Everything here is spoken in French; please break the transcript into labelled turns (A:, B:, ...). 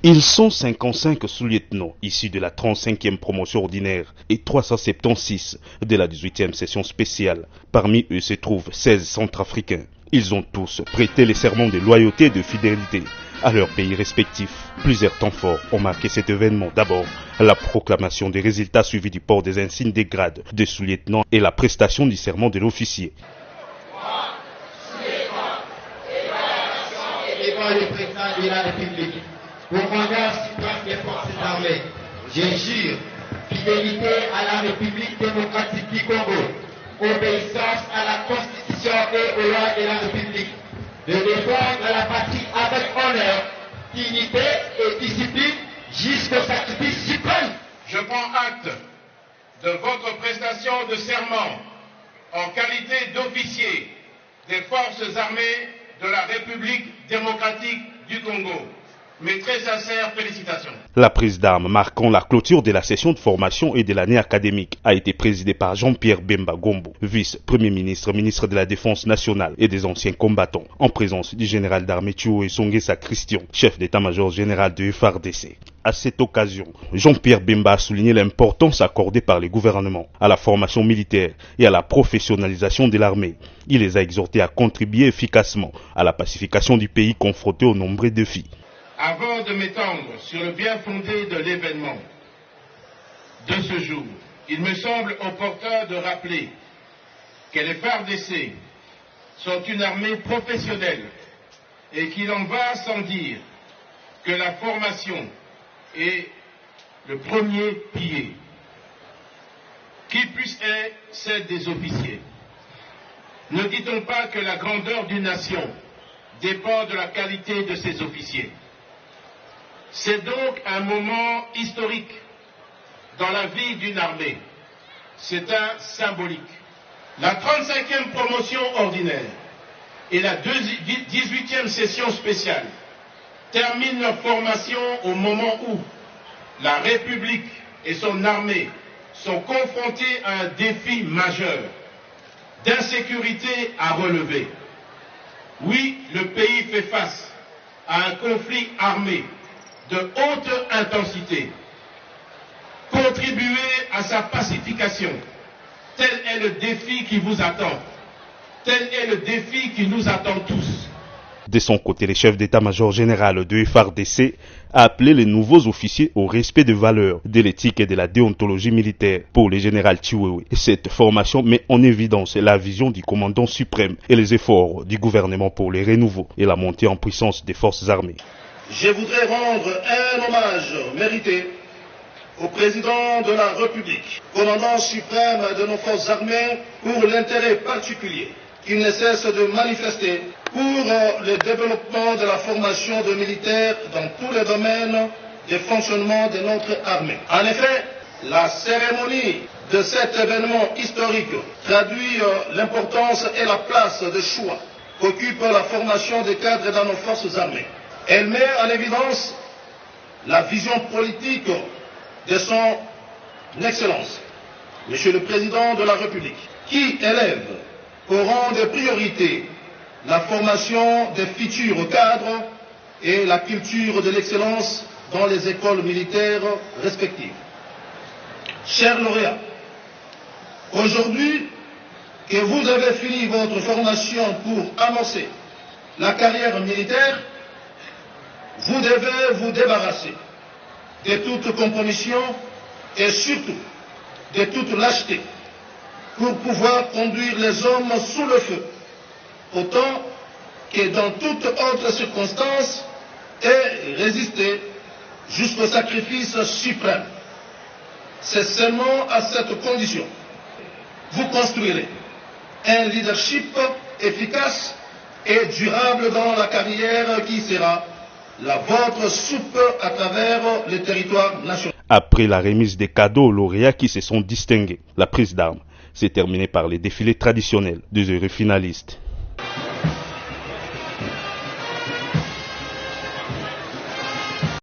A: Ils sont 55 sous-lieutenants issus de la 35e promotion ordinaire et 376 de la 18e session spéciale. Parmi eux se trouvent 16 centrafricains. Ils ont tous prêté les serments de loyauté et de fidélité à leur pays respectif. Plusieurs temps forts ont marqué cet événement. D'abord, la proclamation des résultats suivis du port des insignes des grades de sous-lieutenant et la prestation du serment de l'officier.
B: Commandant suprême des forces armées, je jure fidélité à la République démocratique du Congo, obéissance à la Constitution et aux lois de la République, de défendre la patrie avec honneur, dignité et discipline jusqu'au sacrifice suprême.
C: Je prends acte de votre prestation de serment en qualité d'officier des forces armées de la République démocratique du Congo. Mes très sincères félicitations.
A: La prise d'armes marquant la clôture de la session de formation et de l'année académique a été présidée par Jean-Pierre Bemba Gombo, vice-premier ministre, ministre de la Défense nationale et des anciens combattants, en présence du général d'armée Thioué Songesa Christian, chef d'état-major général de FARDC. À cette occasion, Jean-Pierre Bemba a souligné l'importance accordée par les gouvernements à la formation militaire et à la professionnalisation de l'armée. Il les a exhortés à contribuer efficacement à la pacification du pays confronté aux nombreux défis.
C: Avant de m'étendre sur le bien fondé de l'événement de ce jour, il me semble opportun de rappeler que les FARDC sont une armée professionnelle et qu'il en va sans dire que la formation est le premier pilier, qui puisse être celle des officiers. Ne dit-on pas que la grandeur d'une nation dépend de la qualité de ses officiers? C'est donc un moment historique dans la vie d'une armée. C'est un symbolique. La 35e promotion ordinaire et la 18e session spéciale terminent leur formation au moment où la République et son armée sont confrontées à un défi majeur d'insécurité à relever. Oui, le pays fait face à un conflit armé de haute intensité. Contribuer à sa pacification, tel est le défi qui vous attend. Tel est le défi qui nous attend tous.
A: De son côté, le chef d'état-major général de FARDC a appelé les nouveaux officiers au respect des valeurs, de l'éthique et de la déontologie militaire. Pour le général Thioué, cette formation met en évidence la vision du commandant suprême et les efforts du gouvernement pour le renouveau et la montée en puissance des forces armées.
D: Je voudrais rendre un hommage mérité au président de la République, commandant suprême de nos forces armées, pour l'intérêt particulier qu'il ne cesse de manifester pour le développement de la formation de militaires dans tous les domaines de fonctionnement de notre armée. En effet, la cérémonie de cet événement historique traduit l'importance et la place de choix qu'occupe la formation des cadres dans nos forces armées. Elle met en évidence la vision politique de son Excellence, Monsieur le Président de la République, qui élève au rang de priorité la formation des futurs cadres et la culture de l'excellence dans les écoles militaires respectives. Chers lauréats, aujourd'hui que vous avez fini votre formation pour amorcer la carrière militaire, vous devez vous débarrasser de toute compromission et surtout de toute lâcheté pour pouvoir conduire les hommes sous le feu, autant que dans toute autre circonstance, et résister jusqu'au sacrifice suprême. C'est seulement à cette condition vous construirez un leadership efficace et durable dans la carrière qui sera la vôtre soupe à travers le territoire national.
A: Après la remise des cadeaux aux lauréats qui se sont distingués, la prise d'armes s'est terminée par les défilés traditionnels des heureux finalistes.